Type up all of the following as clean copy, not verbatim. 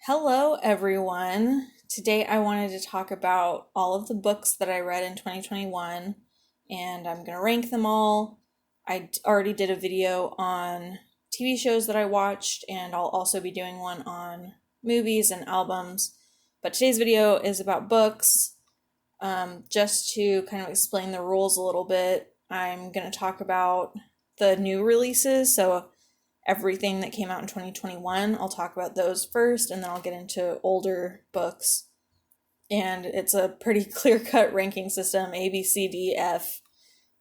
Hello, everyone. Today I wanted to talk about all of the books that I read in 2021, and I'm going to rank them all. I already did a video on TV shows that I watched, and I'll also be doing one on movies and albums. But today's video is about books. Just to kind of explain the rules a little bit, I'm going to talk about the new releases, so everything that came out in 2021. I'll talk about those first, and then I'll get into older books. And it's a pretty clear-cut ranking system: A, B, C, D, F.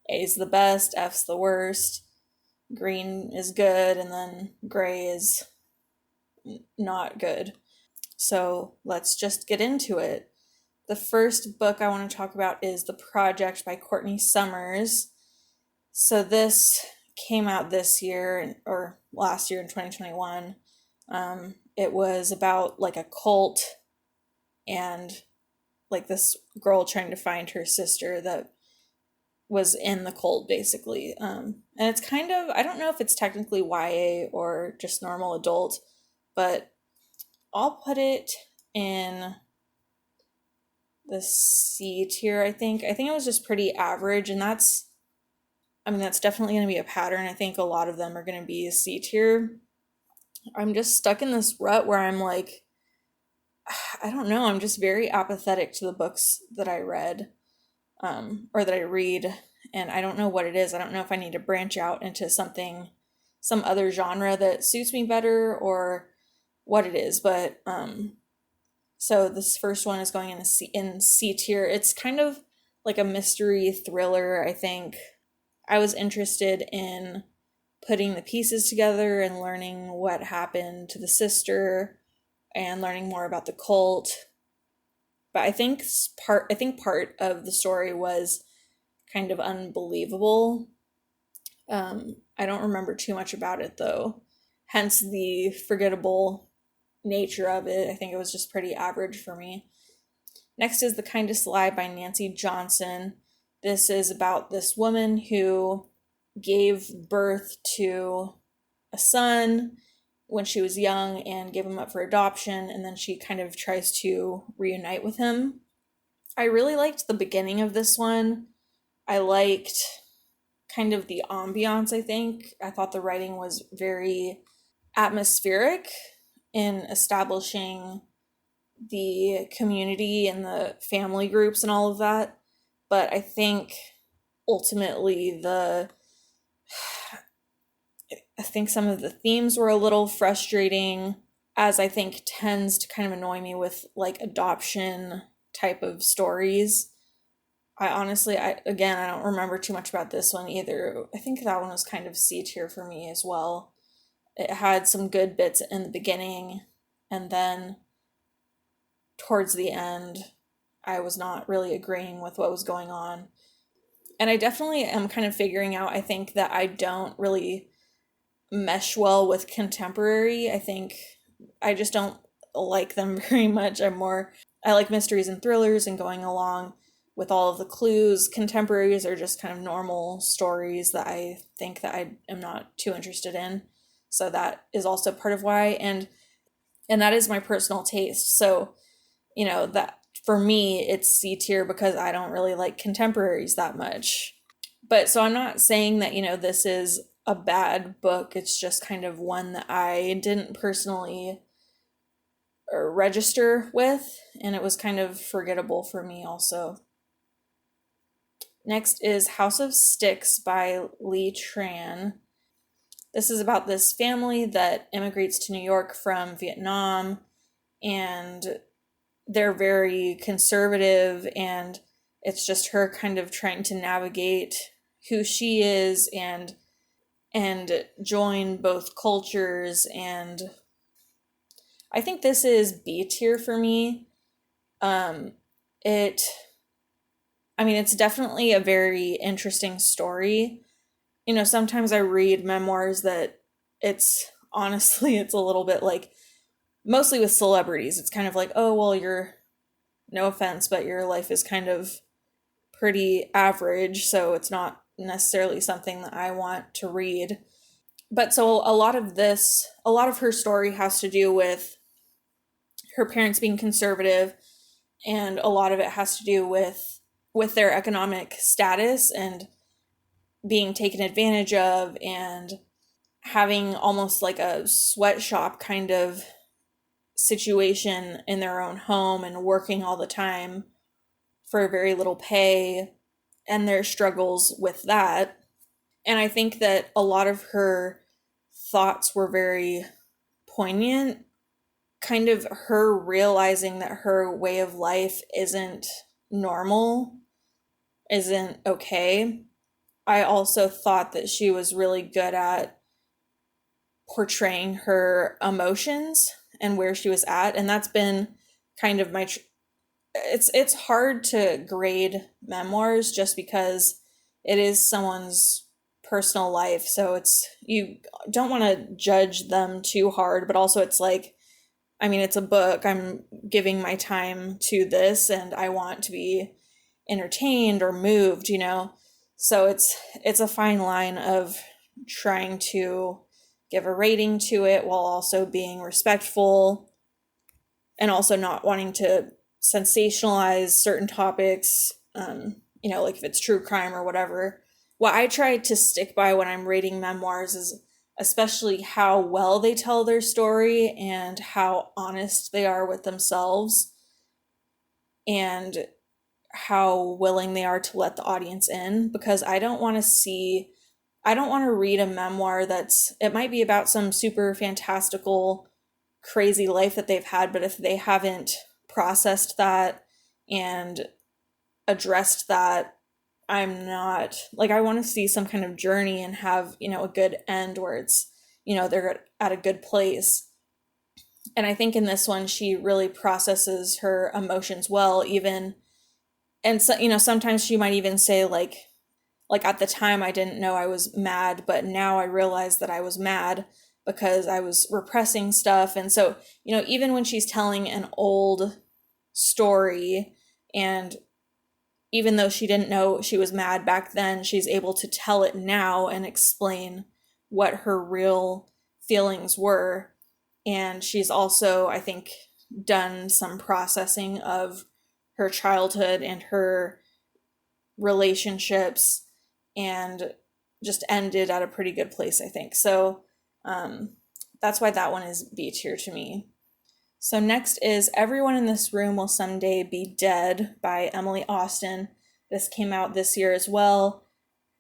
A's the best, F's the worst, green is good, and then gray is not good. So let's just get into it. The first book I want to talk about is The Project by Courtney Summers. So this came out this year, or last year in 2021. It was about like a cult and like this girl trying to find her sister that was in the cult, basically. And it's kind of, I don't know if it's technically YA or just normal adult, but I'll put it in the C tier, I think. I think it was just pretty average, and that's definitely going to be a pattern. I think a lot of them are going to be C tier. I'm just stuck in this rut where I'm like, I don't know, I'm just very apathetic to the books that I read, or that I read, and I don't know what it is. I don't know if I need to branch out into some other genre that suits me better, or what it is, but, so this first one is going in C tier. It's kind of like a mystery thriller, I think. I was interested in putting the pieces together and learning what happened to the sister and learning more about the cult. But I think part of the story was kind of unbelievable. I don't remember too much about it though, hence the forgettable nature of it. I think it was just pretty average for me. Next is The Kindest Lie by Nancy Johnson. This is about this woman who gave birth to a son when she was young and gave him up for adoption, and then she kind of tries to reunite with him. I really liked the beginning of this one. I liked kind of the ambiance, I think. I thought the writing was very atmospheric in establishing the community and the family groups and all of that. But I think ultimately I think some of the themes were a little frustrating, as I think tends to kind of annoy me with like adoption type of stories. I don't remember too much about this one either. I think that one was kind of C tier for me as well. It had some good bits in the beginning, and then towards the end, I was not really agreeing with what was going on. And I definitely am kind of figuring out, I think, that I don't really mesh well with contemporary. I think I just don't like them very much. I like mysteries and thrillers and going along with all of the clues. Contemporaries are just kind of normal stories that I think that I am not too interested in. So that is also part of why, and that is my personal taste. So, that for me, it's C tier because I don't really like contemporaries that much. But so I'm not saying that, this is a bad book. It's just kind of one that I didn't personally register with, and it was kind of forgettable for me also. Next is House of Sticks by Leigh Tran. This is about this family that immigrates to New York from Vietnam, and they're very conservative, and it's just her kind of trying to navigate who she is and join both cultures. And I think this is B tier for me. It's definitely a very interesting story. Sometimes I read memoirs that it's a little bit like, mostly with celebrities, it's kind of like, oh, well, no offense, but your life is kind of pretty average, so it's not necessarily something that I want to read. But so a lot of her story has to do with her parents being conservative, and a lot of it has to do with their economic status and being taken advantage of, and having almost like a sweatshop kind of situation in their own home and working all the time for very little pay, and their struggles with that. And I think that a lot of her thoughts were very poignant, kind of her realizing that her way of life isn't normal, isn't okay. I also thought that she was really good at portraying her emotions and where she was at, and that's been kind of my it's hard to grade memoirs just because it is someone's personal life, so it's, you don't want to judge them too hard, but also it's like, I mean, it's a book. I'm giving my time to this and I want to be entertained or moved, so it's a fine line of trying to give a rating to it while also being respectful and also not wanting to sensationalize certain topics, like if it's true crime or whatever. What I try to stick by when I'm rating memoirs is especially how well they tell their story and how honest they are with themselves and how willing they are to let the audience in, because I don't want to read a memoir it might be about some super fantastical, crazy life that they've had, but if they haven't processed that and addressed that, I'm not, like, I want to see some kind of journey and have, a good end where it's, they're at a good place. And I think in this one, she really processes her emotions well, even, and so, sometimes she might even say like at the time I didn't know I was mad, but now I realize that I was mad because I was repressing stuff. And so, even when she's telling an old story, and even though she didn't know she was mad back then, she's able to tell it now and explain what her real feelings were. And she's also, I think, done some processing of her childhood and her relationships, and just ended at a pretty good place, I think. So that's why that one is B tier to me. So next is Everyone in This Room Will Someday Be Dead by Emily Austen. This came out this year as well,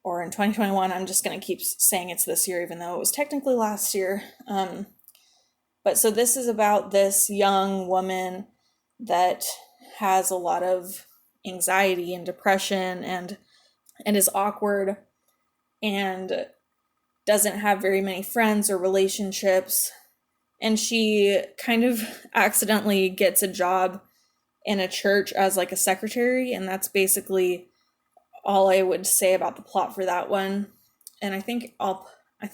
or in 2021. I'm just going to keep saying it's this year, even though it was technically last year. But so this is about this young woman that has a lot of anxiety and depression and is awkward and doesn't have very many friends or relationships. And she kind of accidentally gets a job in a church as like a secretary, and that's basically all I would say about the plot for that one. And I think I'll have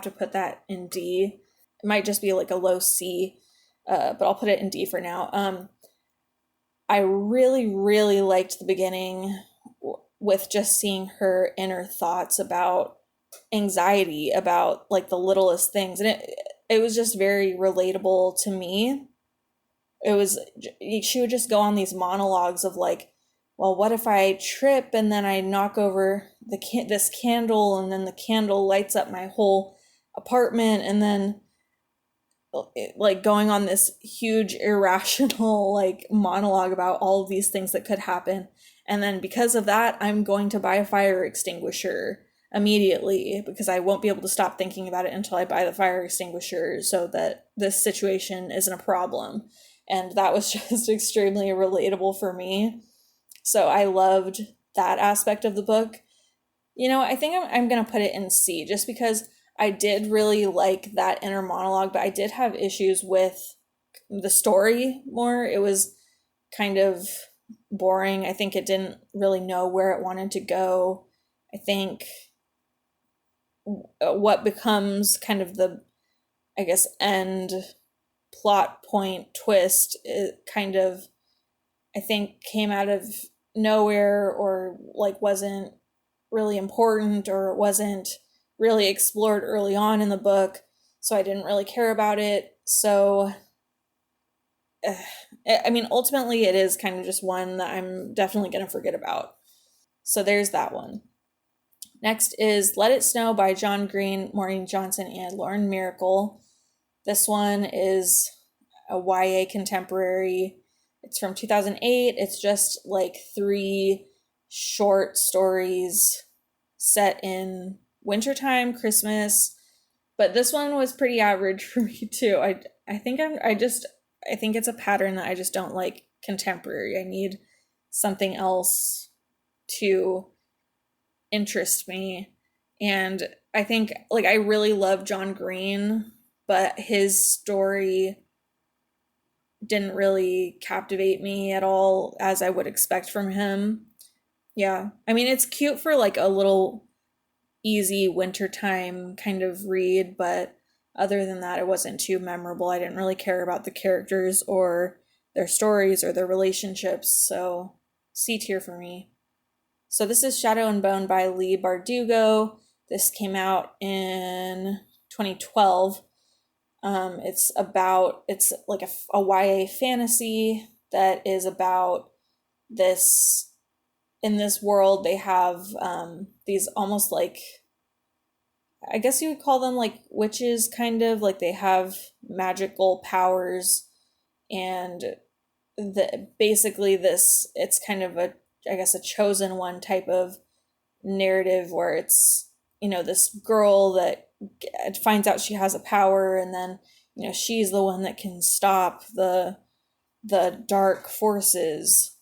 to put that in D. It might just be like a low C, but I'll put it in D for now. I really, really liked the beginning with just seeing her inner thoughts about anxiety, about like the littlest things, and it was just very relatable to me. She would just go on these monologues of like, well, what if I trip and then I knock over this candle, and then the candle lights up my whole apartment, and then like going on this huge irrational like monologue about all of these things that could happen. And then because of that, I'm going to buy a fire extinguisher immediately because I won't be able to stop thinking about it until I buy the fire extinguisher so that this situation isn't a problem. And that was just extremely relatable for me. So I loved that aspect of the book. I think I'm going to put it in C just because I did really like that inner monologue, but I did have issues with the story more. It was kind of boring. I think it didn't really know where it wanted to go. I think what becomes kind of the, I guess, end plot point twist, it kind of, I think, came out of nowhere, or like wasn't really important, or wasn't really explored early on in the book, so I didn't really care about it. So, I mean, ultimately, it is kind of just one that I'm definitely going to forget about. So there's that one. Next is Let It Snow by John Green, Maureen Johnson, and Lauren Miracle. This one is a YA contemporary. It's from 2008. It's just like 3 short stories set in wintertime, Christmas. But this one was pretty average for me too. I think I think it's a pattern that I just don't like contemporary. I need something else to interest me. And I think like I really love John Green, but his story didn't really captivate me at all as I would expect from him. Yeah. I mean, it's cute for like a little easy wintertime kind of read, but other than that, it wasn't too memorable. I didn't really care about the characters or their stories or their relationships, so C tier for me. So this is Shadow and Bone by Leigh Bardugo. This came out in 2012. It's like a YA fantasy that is about this, in this world, they have these almost like, I guess you would call them like witches, kind of like they have magical powers, and basically this, it's kind of a, I guess, a chosen one type of narrative where it's, this girl that finds out she has a power, and then, she's the one that can stop the dark forces.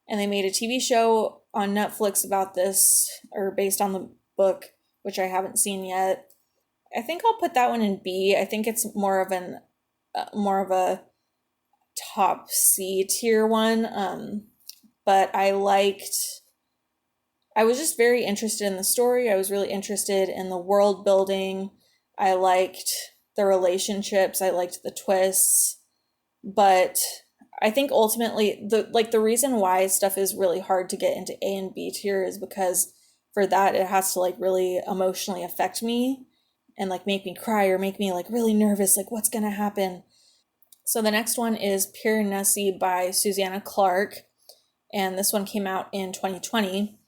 And they made a TV show on Netflix about this, or based on the book, which I haven't seen yet. I think I'll put that one in B. I think it's more of a top C tier one. But I was just very interested in the story. I was really interested in the world building. I liked the relationships. I liked the twists. But I think ultimately the reason why stuff is really hard to get into A and B tier is because for that it has to like really emotionally affect me and like make me cry or make me like really nervous, like what's gonna happen. So the next one is Piranesi by Susanna Clarke, and this one came out in 2020.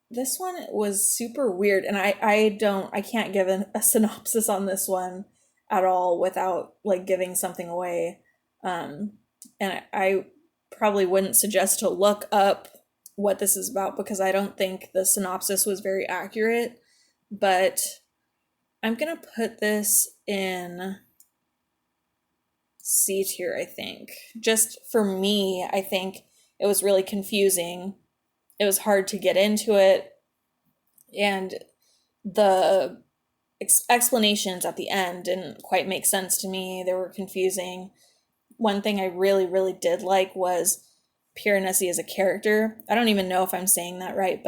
This one was super weird, and I can't give a synopsis on this one at all without like giving something away. And I probably wouldn't suggest to look up what this is about because I don't think the synopsis was very accurate, but I'm gonna put this in C tier, I think. Just for me, I think it was really confusing. It was hard to get into it, and the explanations at the end didn't quite make sense to me. They were confusing. One thing I really, really did like was Piranesi as a character. I don't even know if I'm saying that right,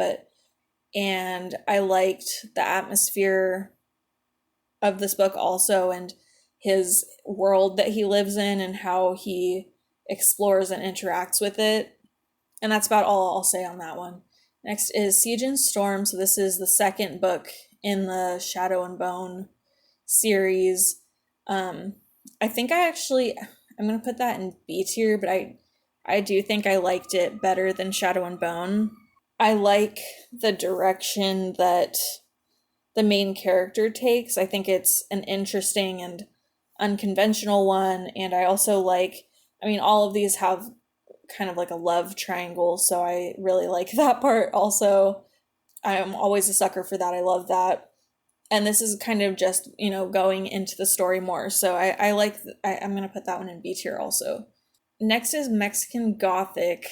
and I liked the atmosphere of this book also, and his world that he lives in and how he explores and interacts with it. And that's about all I'll say on that one. Next is Siege and Storm. So this is the second book in the Shadow and Bone series. I think I'm going to put that in B tier, but I do think I liked it better than Shadow and Bone. I like the direction that the main character takes. I think it's an interesting and unconventional one, and I also all of these have kind of like a love triangle, so I really like that part also. I'm always a sucker for that. I love that. And this is kind of just, going into the story more. So I'm going to put that one in B tier also. Next is Mexican Gothic.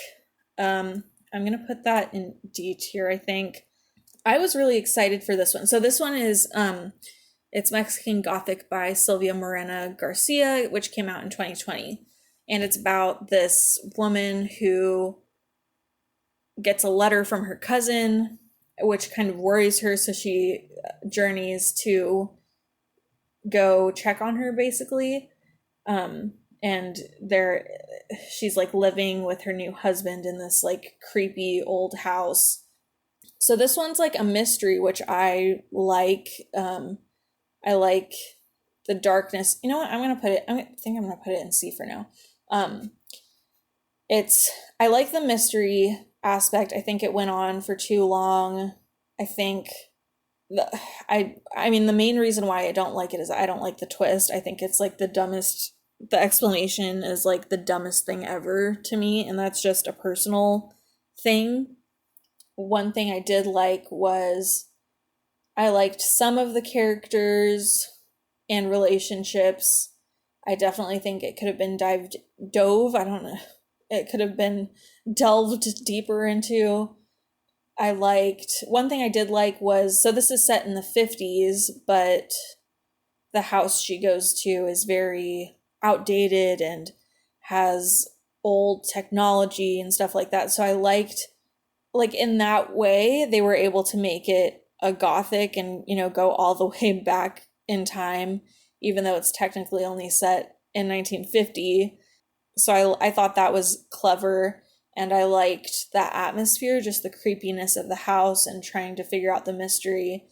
I'm going to put that in D tier, I think. I was really excited for this one. So this one is, it's Mexican Gothic by Silvia Morena-Garcia, which came out in 2020. And it's about this woman who gets a letter from her cousin, which kind of worries her, so she journeys to go check on her, basically. And she's like living with her new husband in this like creepy old house. So this one's like a mystery, which I like. I like the darkness. You know what? I think I'm gonna put it in C for now. I like the mystery aspect. I think it went on for too long. I think I mean, the main reason why I don't like it is I don't like the twist. I think it's like the explanation is like the dumbest thing ever to me, and that's just a personal thing. One thing I did like was I liked some of the characters and relationships. I definitely think it could have been I don't know. It could have been delved deeper into. One thing I did like was, so this is set in the 50s, but the house she goes to is very outdated and has old technology and stuff like that. So I liked, like, in that way, they were able to make it a Gothic and, go all the way back in time, even though it's technically only set in 1950. So I thought that was clever. And I liked that atmosphere, just the creepiness of the house and trying to figure out the mystery.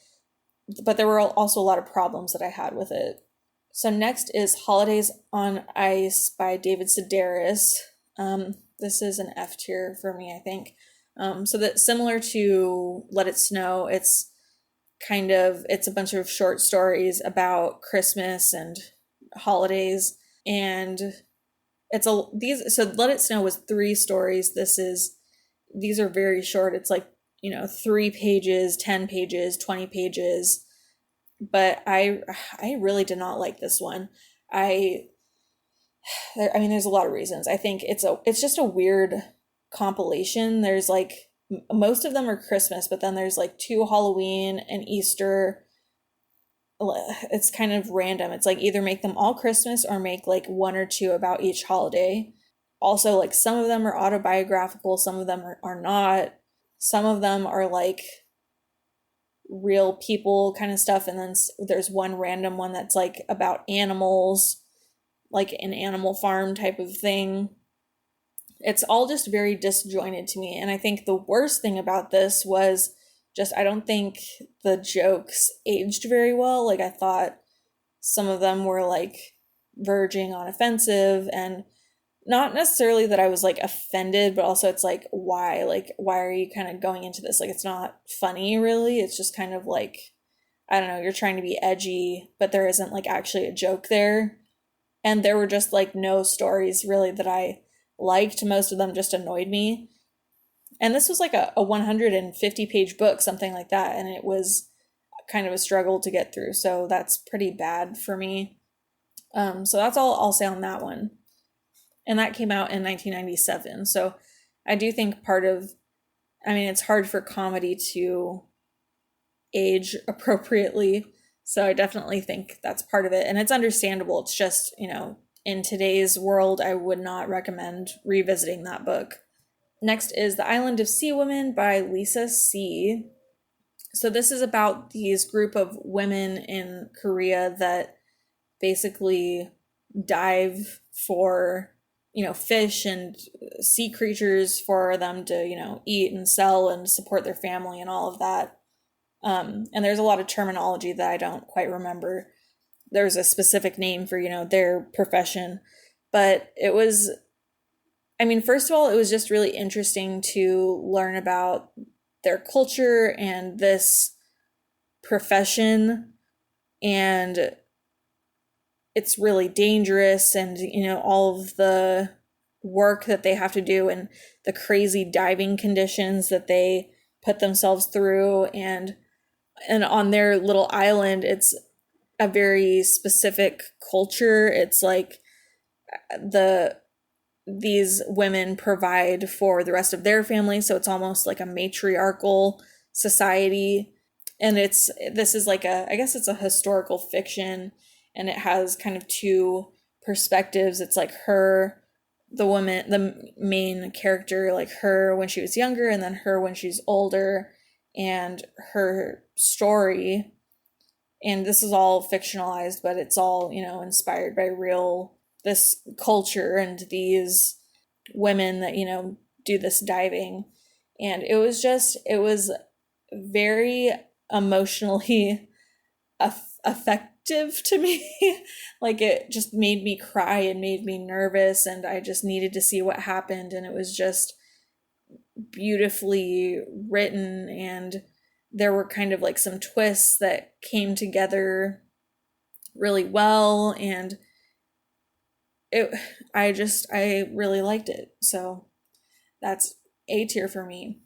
But there were also a lot of problems that I had with it. So next is Holidays on Ice by David Sedaris. This is an F tier for me, I think. So that similar to Let It Snow, it's a bunch of short stories about Christmas and holidays, and so Let It Snow was 3 stories. These are very short. It's like, 3 pages, 10 pages, 20 pages. But I really did not like this one. I mean, there's a lot of reasons. I think it's just a weird compilation. There's like, most of them are Christmas, but then there's like 2 Halloween and Easter. It's kind of random. It's like either make them all Christmas or make like 1 or 2 about each holiday. Also, like, some of them are autobiographical, some of them are not. Some of them are like real people kind of stuff, and then there's one random one that's like about animals, like an animal farm type of thing. It's all just very disjointed to me, and I think the worst thing about this was just, I don't think the jokes aged very well. Like, I thought some of them were like verging on offensive, and not necessarily that I was like offended, but also it's like, why are you kind of going into this? Like, it's not funny really. It's just kind of like, I don't know, you're trying to be edgy, but there isn't like actually a joke there. And there were just like no stories really that I liked. Most of them just annoyed me. And this was like a 150 page book, something like that. And it was kind of a struggle to get through. So that's pretty bad for me. So that's all I'll say on that one. And that came out in 1997. So I do think it's hard for comedy to age appropriately. So I definitely think that's part of it. And it's understandable. It's just, in today's world, I would not recommend revisiting that book. Next is The Island of Sea Women by Lisa C. So this is about these group of women in Korea that basically dive for, fish and sea creatures for them to, eat and sell and support their family and all of that. And there's a lot of terminology that I don't quite remember. There's a specific name for, their profession. But first of all, it was just really interesting to learn about their culture and this profession, and it's really dangerous, and all of the work that they have to do and the crazy diving conditions that they put themselves through, and on their little island, it's a very specific culture. It's like these women provide for the rest of their family, so it's almost like a matriarchal society. And this is like I guess it's a historical fiction, and it has kind of 2 perspectives. It's like the main character, like her when she was younger, and then her when she's older, and her story. And this is all fictionalized, but it's all, inspired by this culture and these women that, do this diving. And it was very emotionally addictive to me. Like, it just made me cry and made me nervous, and I just needed to see what happened, and it was just beautifully written, and there were kind of like some twists that came together really well, and I really liked it. So that's A tier for me.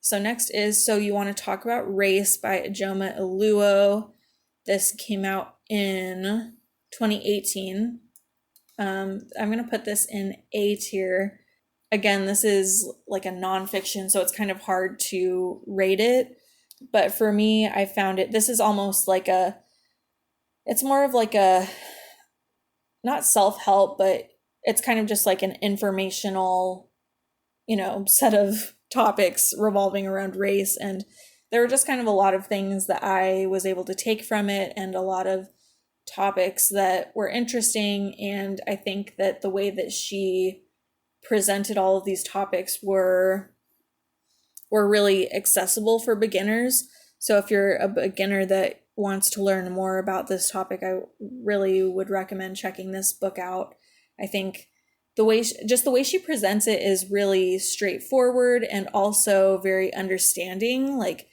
So next is So You Want to Talk About Race by Ijeoma Oluo. This came out in 2018. I'm going to put this in A tier. Again, this is like a nonfiction, so it's kind of hard to rate it. But for me, I found this is almost like it's more of like a, not self-help, but it's kind of just like an informational, set of topics revolving around race. And there were just kind of a lot of things that I was able to take from it, and a lot of topics that were interesting. And I think that the way that she presented all of these topics were really accessible for beginners. So if you're a beginner that wants to learn more about this topic, I really would recommend checking this book out. I think the way she presents it is really straightforward and also very understanding. Like,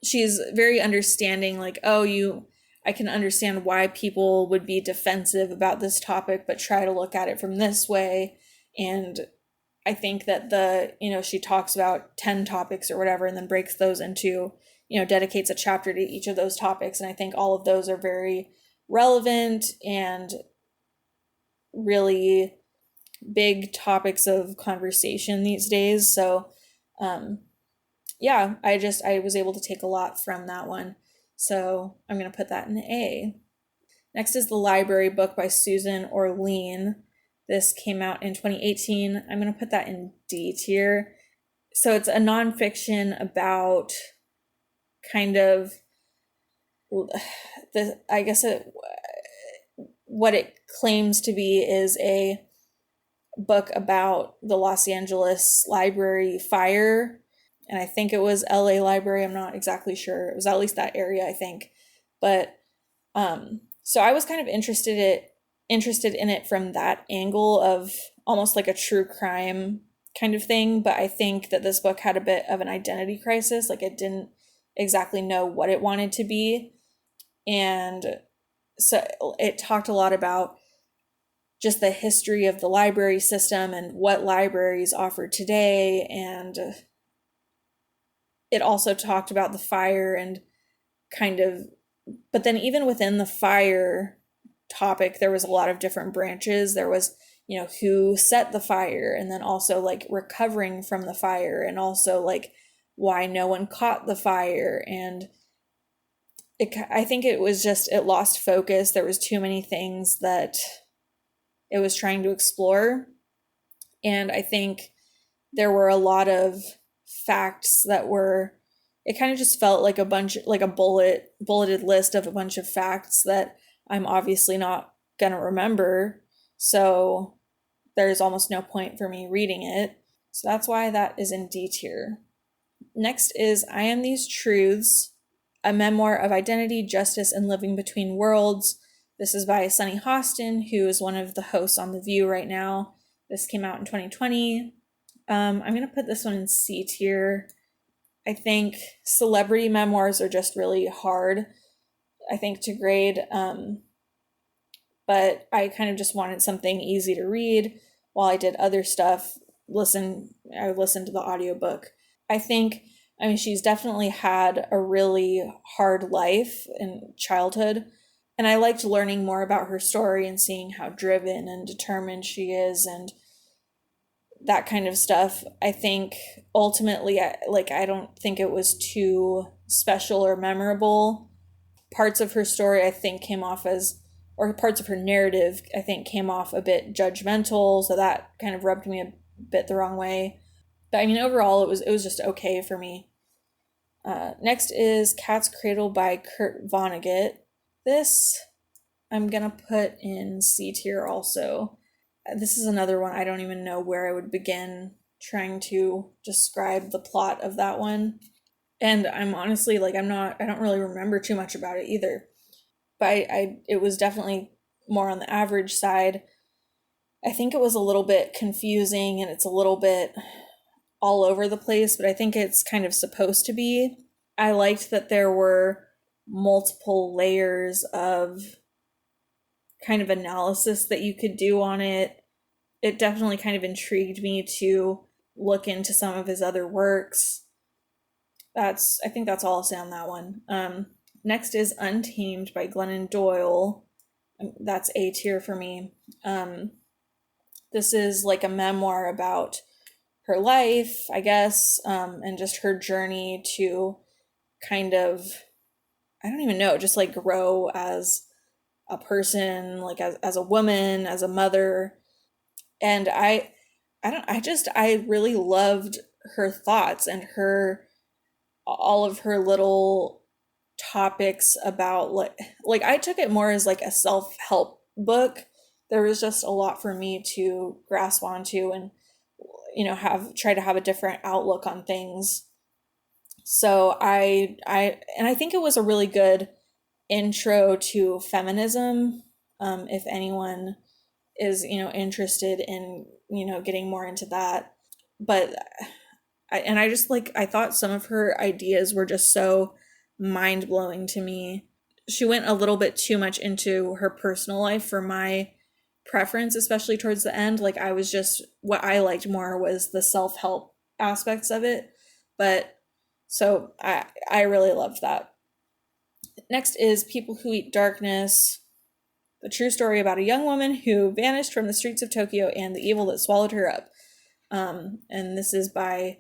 she's very understanding, like, I can understand why people would be defensive about this topic, but try to look at it from this way. And I think that she talks about 10 topics or whatever, and then breaks those into, dedicates a chapter to each of those topics. And I think all of those are very relevant and really big topics of conversation these days. So, yeah, I was able to take a lot from that one. So I'm going to put that in A. Next is The Library Book by Susan Orlean. This came out in 2018. I'm going to put that in D tier. So it's a nonfiction about kind of what it claims to be is a book about the Los Angeles library fire. And I think it was LA Library. I'm not exactly sure. It was at least that area, I think. But so I was kind of interested in it from that angle of almost like a true crime kind of thing. But I think that this book had a bit of an identity crisis. Like, it didn't exactly know what it wanted to be. And so it talked a lot about just the history of the library system and what libraries offer today. And it also talked about the fire and kind of, but then even within the fire topic, there was a lot of different branches. There was, who set the fire, and then also like recovering from the fire, and also like why no one caught the fire. And I think it lost focus. There was too many things that it was trying to explore. And I think there were a lot of facts that it kind of just felt like a bulleted list of a bunch of facts that I'm obviously not going to remember. So there's almost no point for me reading it. So that's why that is in D tier. Next is I Am These Truths, a memoir of identity, justice, and living between worlds. This is by Sunny Hostin, who is one of the hosts on The View right now. This came out in 2020. I'm going to put this one in C tier. I think celebrity memoirs are just really hard, I think, to grade. But I kind of just wanted something easy to read while I did other stuff. I listened to the audiobook. She's definitely had a really hard life in childhood. And I liked learning more about her story and seeing how driven and determined she is and that kind of stuff. I think ultimately, I don't think it was too special or memorable. Parts of her story, I think, parts of her narrative, I think, came off a bit judgmental. So that kind of rubbed me a bit the wrong way. But overall, it was just okay for me. Next is Cat's Cradle by Kurt Vonnegut. This I'm gonna put in C tier also. This is another one I don't even know where I would begin trying to describe the plot of that one. And I'm honestly I don't really remember too much about it either. but it was definitely more on the average side. I think it was a little bit confusing and it's a little bit all over the place, but I think it's kind of supposed to be. I liked that there were multiple layers of kind of analysis that you could do on it. It definitely kind of intrigued me to look into some of his other works. I think that's all I'll say on that one. Next is Untamed by Glennon Doyle. That's A tier for me. This is like a memoir about her life, I guess, and just her journey to kind of, I don't even know, just like grow as a person, like as a woman, as a mother. And I really loved her thoughts and all of her little topics about like I took it more as like a self-help book. There was just a lot for me to grasp onto and try to have a different outlook on things. So I think it was a really good intro to feminism. If anyone is interested in getting more into that, but I thought some of her ideas were just so mind-blowing to me. She went a little bit too much into her personal life for my preference, especially towards the end. Like what I liked more was the self-help aspects of it. But so I really loved that. Next is People Who Eat Darkness, the true story about a young woman who vanished from the streets of Tokyo and the evil that swallowed her up. And this is by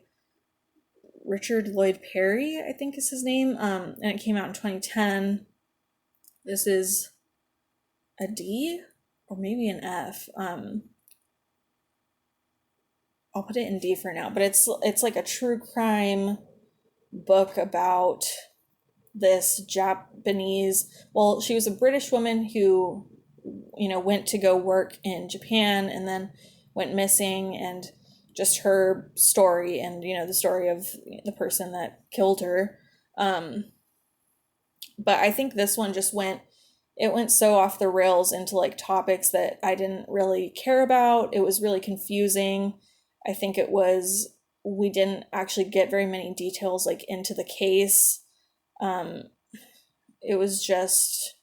Richard Lloyd Parry, I think is his name. And it came out in 2010. This is a D or maybe an F. I'll put it in D for now, but it's like a true crime book about this Japanese, well, she was a British woman who, went to go work in Japan and then went missing, and just her story and, the story of the person that killed her. But I think this one it went so off the rails into like topics that I didn't really care about. It was really confusing. I think we didn't actually get very many details like into the case. It was just,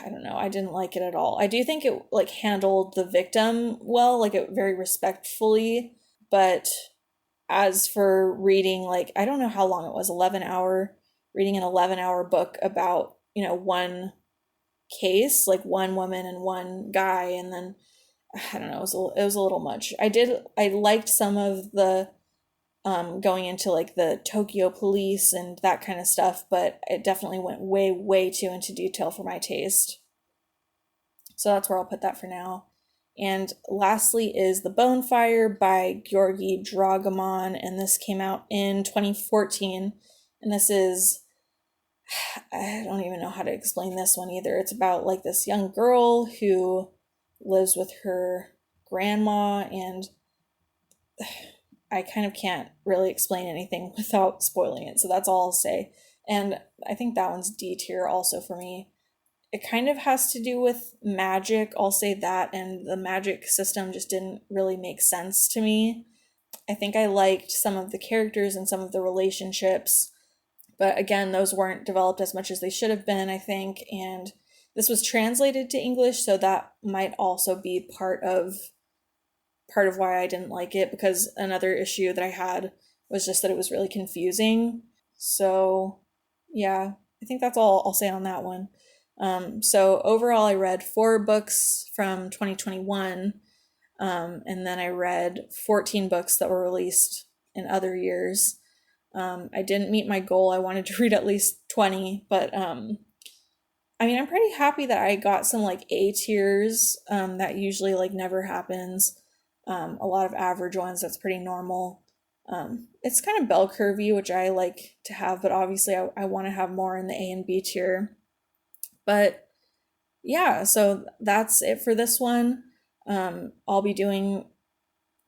I don't know, I didn't like it at all. I do think it like handled the victim well, like it very respectfully, but as for reading, like, I don't know how long it was, reading an 11-hour book about, one case, like one woman and one guy, and then I don't know, it was a little much. I liked some of the going into like the Tokyo police and that kind of stuff, but it definitely went way, way too into detail for my taste. So that's where I'll put that for now. And lastly is The Bonefire by Gyorgy Dragoman, and this came out in 2014. And this is, I don't even know how to explain this one either. It's about like this young girl who lives with her grandma, and I kind of can't really explain anything without spoiling it, so that's all I'll say. And I think that one's D tier also for me. It kind of has to do with magic, I'll say that, and the magic system just didn't really make sense to me. I think I liked some of the characters and some of the relationships, but again, those weren't developed as much as they should have been, I think, and this was translated to English, so that might also be part of why I didn't like it, because another issue that I had was just that it was really confusing. So yeah, I think that's all I'll say on that one. So overall I read 4 books from 2021, and then I read 14 books that were released in other years. I didn't meet my goal. I wanted to read at least 20, but I mean, I'm pretty happy that I got some like A tiers. That usually like never happens. A lot of average ones, that's pretty normal. It's kind of bell curvy, which I like to have, but obviously I want to have more in the A and B tier. But yeah, so that's it for this one. I'll be doing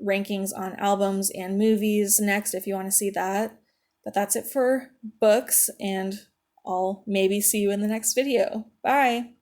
rankings on albums and movies next if you want to see that. But that's it for books, and I'll maybe see you in the next video. Bye!